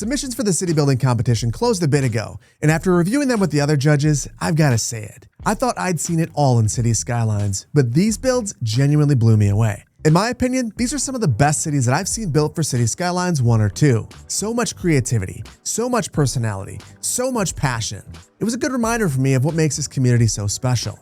Submissions for the city building competition closed a bit ago, and after reviewing them with the other judges, I've gotta say it. I thought I'd seen it all in City Skylines, but these builds genuinely blew me away. In my opinion, these are some of the best cities that I've seen built for City Skylines 1 or 2. So much creativity, so much personality, so much passion. It was a good reminder for me of what makes this community so special.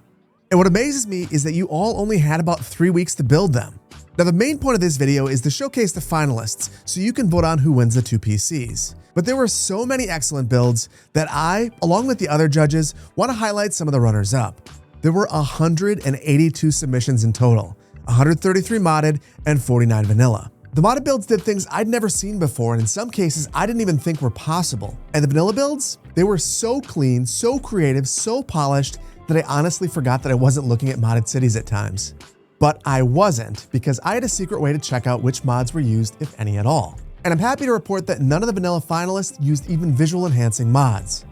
And what amazes me is that you all only had about 3 weeks to build them. Now the main point of this video is to showcase the finalists so you can vote on who wins the 2 PCs. But there were so many excellent builds that I, along with the other judges, want to highlight some of the runners up. There were 182 submissions in total, 133 modded and 49 vanilla. The modded builds did things I'd never seen before, and in some cases I didn't even think were possible. And the vanilla builds, they were so clean, so creative, so polished that I honestly forgot that I wasn't looking at modded cities at times. But I wasn't, because I had a secret way to check out which mods were used, if any at all. And I'm happy to report that none of the vanilla finalists used even visual enhancing mods.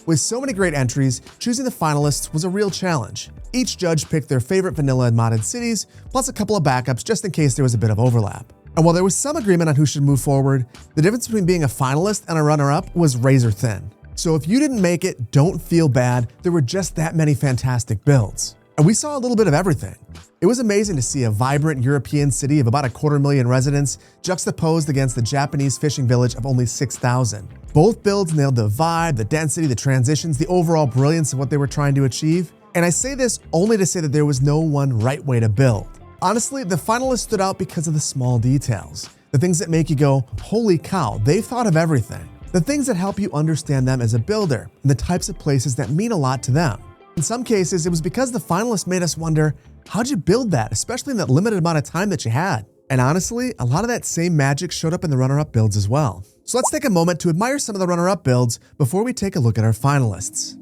With so many great entries, choosing the finalists was a real challenge. Each judge picked their favorite vanilla and modded cities, plus a couple of backups just in case there was a bit of overlap. And while there was some agreement on who should move forward, the difference between being a finalist and a runner-up was razor thin. So if you didn't make it, don't feel bad. There were just that many fantastic builds. And we saw a little bit of everything. It was amazing to see a vibrant European city of about 250,000 residents juxtaposed against the Japanese fishing village of only 6,000. Both builds nailed the vibe, the density, the transitions, the overall brilliance of what they were trying to achieve. And I say this only to say that there was no one right way to build. Honestly, the finalists stood out because of the small details, the things that make you go, holy cow, they've thought of everything. The things that help you understand them as a builder and the types of places that mean a lot to them. In some cases, it was because the finalists made us wonder, how'd you build that, especially in that limited amount of time that you had? And honestly, a lot of that same magic showed up in the runner-up builds as well. So let's take a moment to admire some of the runner-up builds before we take a look at our finalists.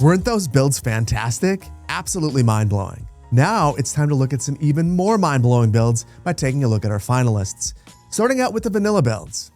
Weren't those builds fantastic? Absolutely mind-blowing. Now it's time to look at some even more mind-blowing builds by taking a look at our finalists. Starting out with the vanilla builds.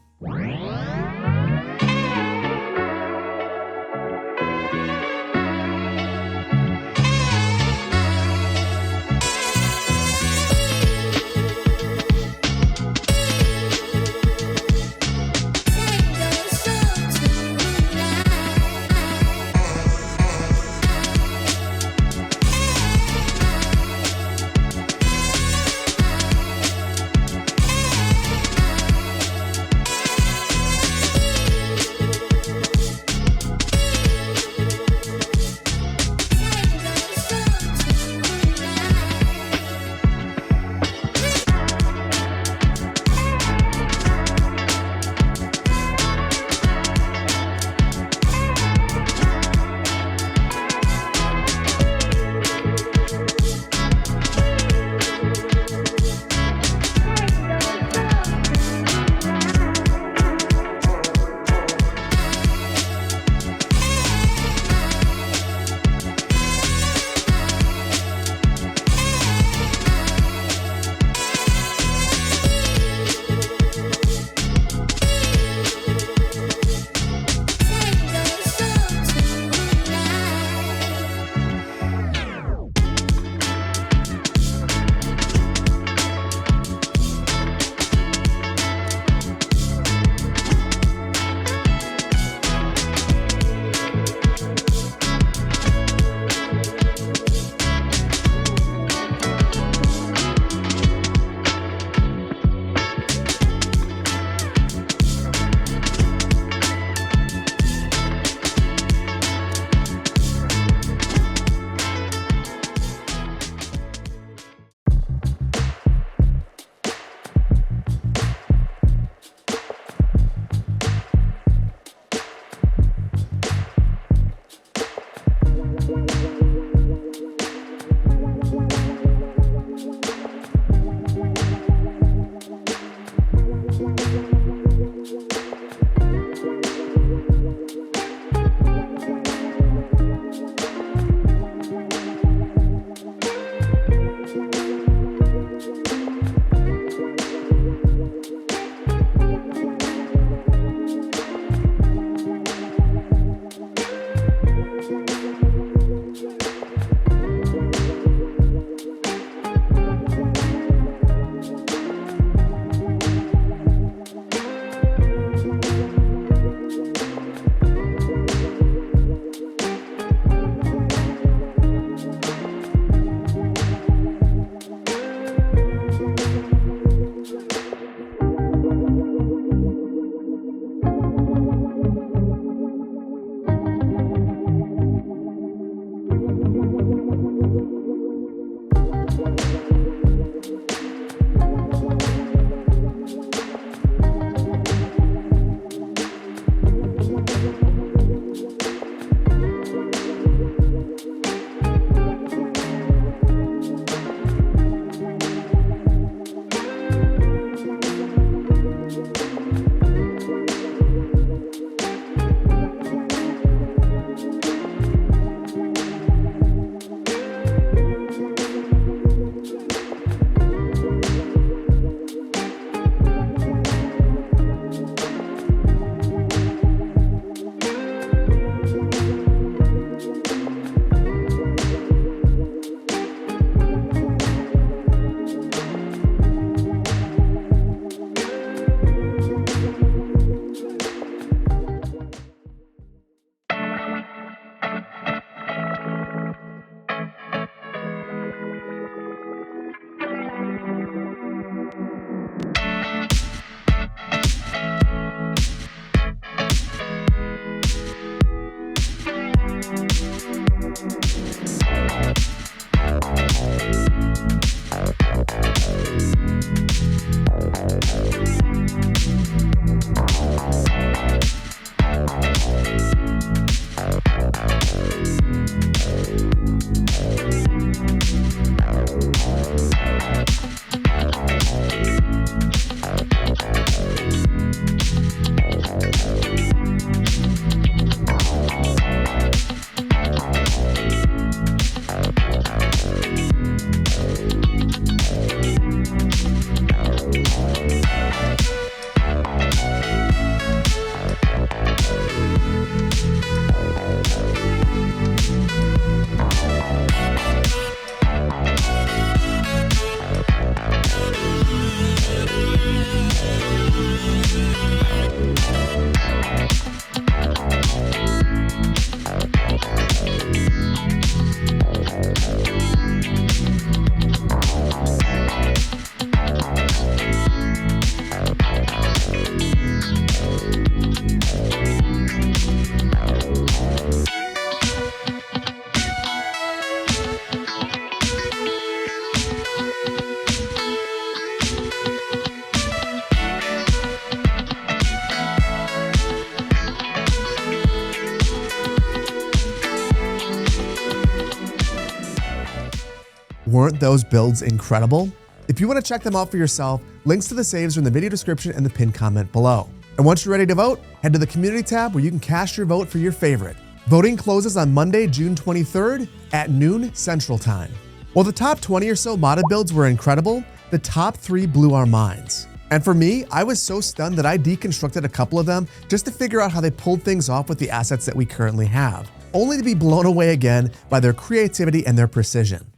Weren't those builds incredible? If you want to check them out for yourself, links to the saves are in the video description and the pinned comment below. And once you're ready to vote, head to the community tab where you can cast your vote for your favorite. Voting closes on Monday, June 23rd at noon Central Time. While the top 20 or so modded builds were incredible, the top 3 blew our minds. And for me, I was so stunned that I deconstructed a couple of them just to figure out how they pulled things off with the assets that we currently have, only to be blown away again by their creativity and their precision.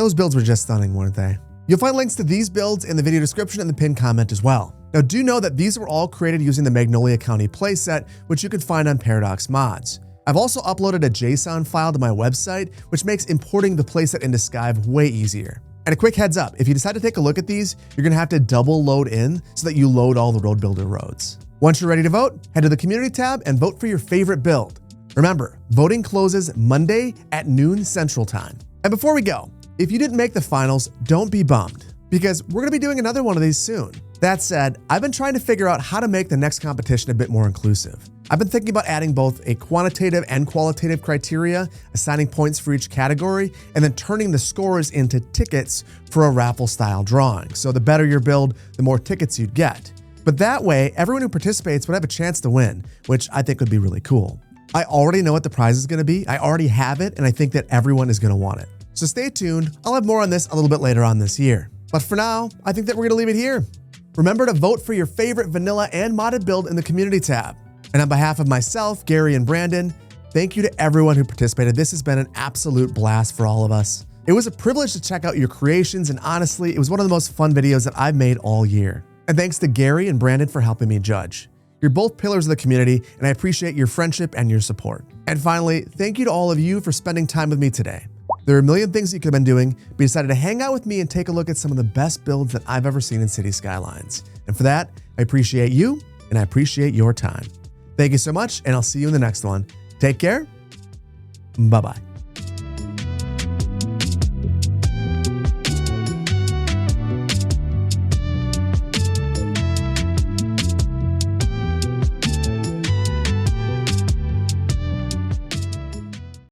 Those builds were just stunning, weren't they? You'll find links to these builds in the video description and the pinned comment as well. Now do know that these were all created using the Magnolia County playset, which you can find on Paradox Mods. I've also uploaded a JSON file to my website, which makes importing the playset into Skive way easier. And a quick heads up, if you decide to take a look at these, you're gonna have to double load in so that you load all the road builder roads. Once you're ready to vote, head to the community tab and vote for your favorite build. Remember, voting closes Monday at noon Central Time. And before we go, if you didn't make the finals, don't be bummed, because we're gonna be doing another one of these soon. That said, I've been trying to figure out how to make the next competition a bit more inclusive. I've been thinking about adding both a quantitative and qualitative criteria, assigning points for each category, and then turning the scores into tickets for a raffle-style drawing. So the better your build, the more tickets you'd get. But that way, everyone who participates would have a chance to win, which I think would be really cool. I already know what the prize is gonna be, I already have it, and I think that everyone is gonna want it. So stay tuned, I'll have more on this a little bit later on this year. But for now, I think that we're gonna leave it here. Remember to vote for your favorite vanilla and modded build in the community tab. And on behalf of myself, Gary, and Brandon, thank you to everyone who participated. This has been an absolute blast for all of us. It was a privilege to check out your creations, and honestly, it was one of the most fun videos that I've made all year. And thanks to Gary and Brandon for helping me judge. You're both pillars of the community, and I appreciate your friendship and your support. And finally, thank you to all of you for spending time with me today. There are a million things you could have been doing, but you decided to hang out with me and take a look at some of the best builds that I've ever seen in City Skylines. And for that, I appreciate you, and I appreciate your time. Thank you so much, and I'll see you in the next one. Take care. Bye-bye.